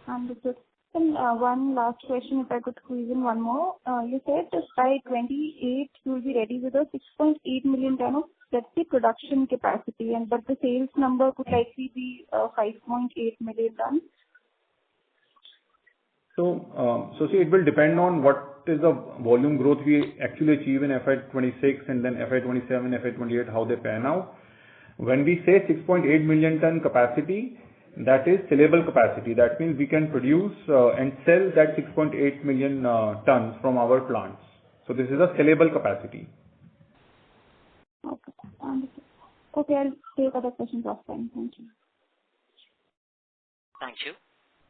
Understood. And one last question, if I could squeeze in one more. You said that by 28 you will be ready with a 6.8 million ton of, let's say, production capacity, but the sales number could likely be 5.8 million tons. So see, it will depend on what is the volume growth we actually achieve in FY26 and then FY27, FY28, how they pan out. When we say 6.8 million ton capacity, that is sellable capacity. That means we can produce and sell that 6.8 million tons from our plants. So this is a sellable capacity. Okay. Okay, I'll take other questions offline. Thank you. Thank you.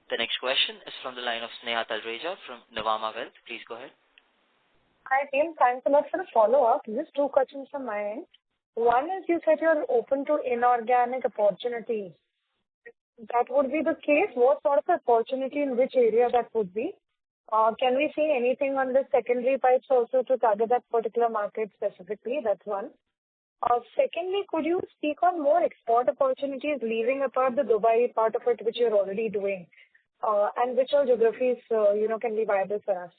The next question is from the line of Sneha Talreja from Nuvama Wealth. Please go ahead. Hi, team. Thanks a lot for the follow-up. Just two questions from my end. One is, you said you're open to inorganic opportunities. That would be the case. What sort of opportunity, in which area that would be? Can we see anything on the secondary pipes also to target that particular market specifically? That's one. Secondly, could you speak on more export opportunities, leaving apart the Dubai part of it, which you're already doing, and which all geographies can be viable for us?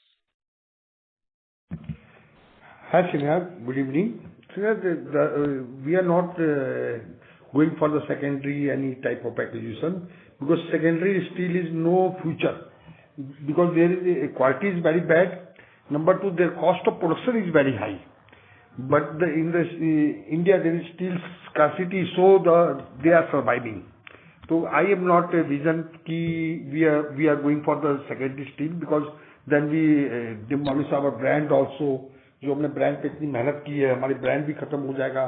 Hi, Sneha. Good evening. Sneha, we are not going for the secondary any type of acquisition, because secondary steel is no future, because there is quality is very bad. Number two, their cost of production is very high. But in India there is steel scarcity, so they are surviving. So I am not a vision ki we are going for the secondary steel, because then we demolish our brand also. जो हमने brand पे इतनी मेहनत की है, हमारी brand भी खत्म हो जाएगा.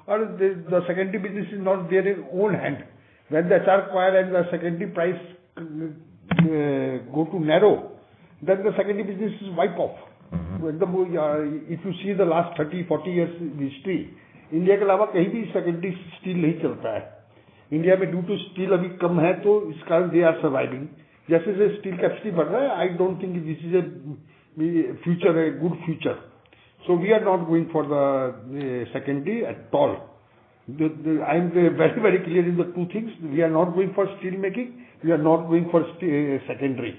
और the secondary business is not there in own hand. When the HR acquire and the secondary price go to narrow, then the secondary business is wipe off. If you see the last 30-40 years history, India के अलावा कहीं भी secondary steel नहीं चलता है. India में due to steal अभी कम है, तो इस कारण दे आर सर्वाइविंग. जैसे जैसे स्टील कैपेसिटी बढ़ रहा है, I don't think this is a future, a good future. So we are not going for the secondary at all. I am very, very clear in the two things. We are not going for steel making. We are not going for secondary.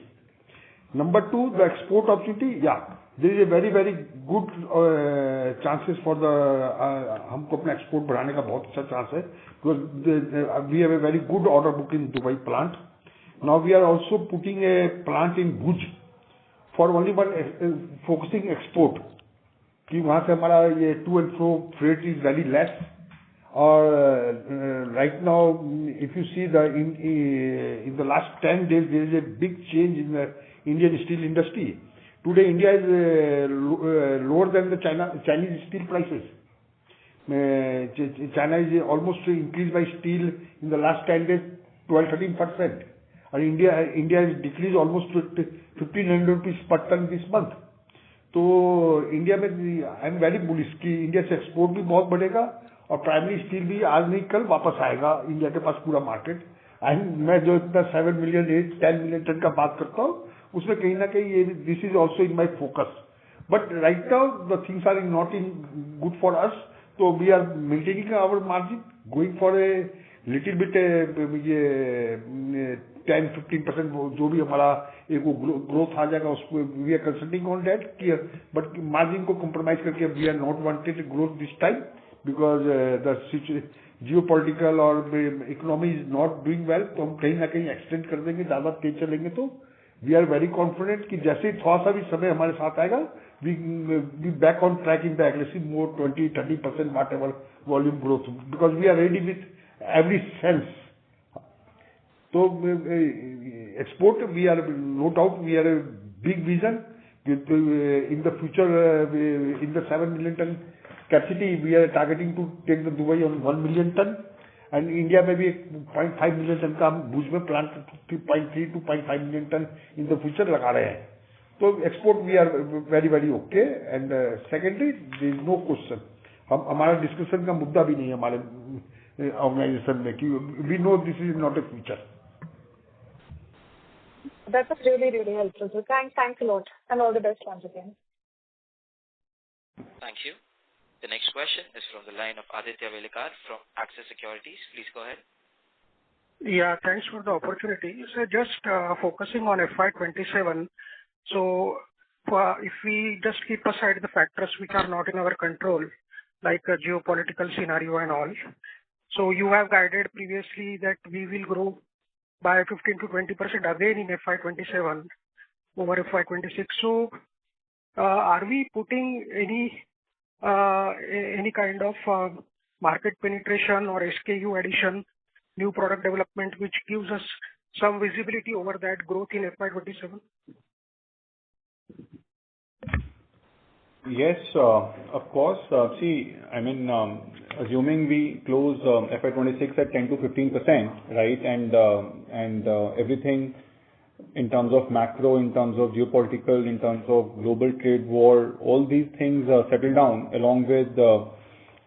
Number two, the export opportunity. Yeah, there is a very, very good chances for the हमको अपना export बढ़ाने का बहुत अच्छा chance है, because we have a very good order book in Dubai plant. Now we are also putting a plant in Bhuj for only one focusing export. कि वहाँ से हमारा ये to and fro freight is very less. और right now if you see the in the last 10 days there is a big change Indian steel industry. Today, India is lower than the Chinese steel prices. China is almost increased by steel in the last 10 days 12-13%. And India has decreased almost to 1,500 rupees per ton this month. तो India में I am very bullish कि India से export भी बहुत बढ़ेगा और primary steel भी आज नहीं कल वापस आएगा इंडिया के पास पूरा मार्केट. मैं जो इतना 7 मिलियन 10 मिलियन टन का बात करता हूँ उसमें कहीं ना कहीं ये this is also in my focus. But right now the things are not in good for us. तो we are maintaining our margin going for a little bit ये 10-15% जो भी हमारा एक ग्रोथ आ जाएगा उसको we are consulting on that. But margin को कॉम्प्रोमाइज करके we are not wanted growth this time because the geopolitical और economy is not doing well. तो हम कहीं ना कहीं एक्सटेंड कर देंगे, ज्यादा तेज चलेंगे. तो वी आर वेरी कॉन्फिडेंट कि जैसे ही थोड़ा सा भी समय हमारे साथ आएगा we back on track in the aggressive more 20-30% whatever volume growth because we are ready with every sense. So export, we are no doubt we are a big vision. In the future, in the 7 million ton capacity, we are targeting to take the Dubai on 1 million ton, and India में भी 0.5 million ton का हम भुज में plant 3.3 to 0.5 million ton in the future लगा रहे हैं. तो export we are very okay. And secondly, there is no question. हमारा डिस्कशन का मुद्दा भी नहीं है हमारे ऑर्गेनाइजेशन में कि we know this is not a future. That was really helpful. So thanks a lot, and all the best once again. Thank you. The next question is from the line of Aditya Velekar from Axis Securities. Please go ahead. Yeah, thanks for the opportunity. So just focusing on FY27. So if we just keep aside the factors which are not in our control, like a geopolitical scenario and all, so you have guided previously that we will grow by 15 to 20% again in FY27 over FY26. So, are we putting any kind of market penetration or SKU addition, new product development, which gives us some visibility over that growth in FY27? Yes, of course. See, I mean, assuming we close FY26 at 10 to 15%, right, and everything in terms of macro, in terms of geopolitical, in terms of global trade war, all these things settle down along with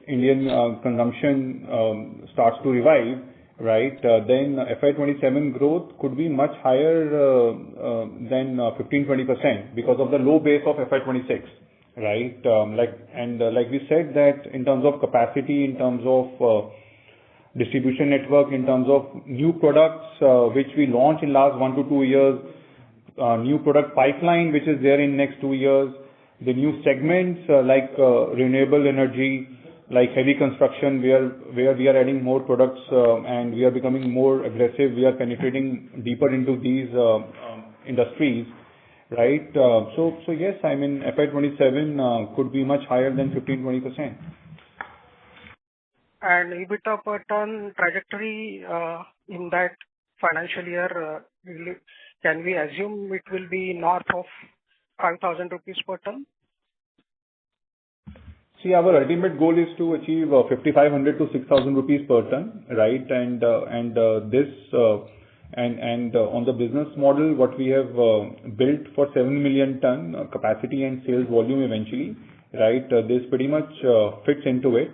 Indian consumption starts to revive, right, then FY27 growth could be much higher than 15-20% because of the low base of FY26. Right, like we said that in terms of capacity, in terms of distribution network, in terms of new products which we launch in last 1 to 2 years, new product pipeline which is there in next 2 years, the new segments like renewable energy, like heavy construction, where we are adding more products and we are becoming more aggressive. We are penetrating deeper into these industries. Right. So yes, I mean FY27 could be much higher than 15-20%. And EBITDA per ton trajectory in that financial year, can we assume it will be north of 5,000 rupees per ton? See, our ultimate goal is to achieve 5,500 to 6,000 rupees per ton, right? And this. And on the business model, what we have built for 7 million ton capacity and sales volume eventually, right, this pretty much fits into it.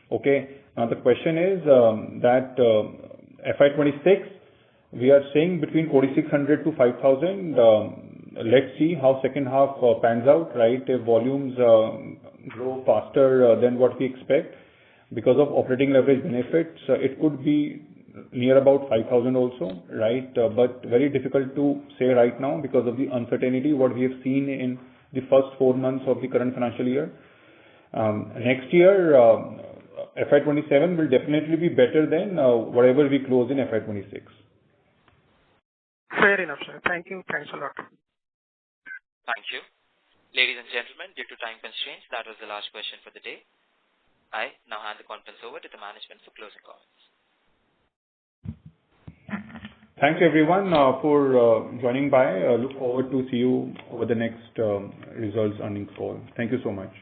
Okay. Now the question is that FY26, we are saying between 4,600 to 5,000. Let's see how second half pans out, right? If volumes grow faster than what we expect because of operating leverage benefits, it could be near about 5,000 also, right? But very difficult to say right now because of the uncertainty what we have seen in the first 4 months of the current financial year. Next year, FY27 will definitely be better than whatever we close in FY26. Fair enough, sir. Thank you. Thanks a lot. Thank you. Ladies and gentlemen, due to time constraints, that was the last question for the day. I now hand the conference over to the management for closing comments. Thanks everyone for joining by. Look forward to see you over the next results earnings call. Thank you so much.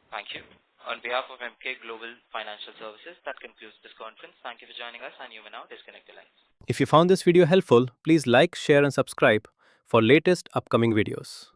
Thank you. On behalf of Emkay Global Financial Services, that concludes this conference. Thank you for joining us, and you may now disconnect your lines. If you found this video helpful, please like, share and subscribe for latest upcoming videos.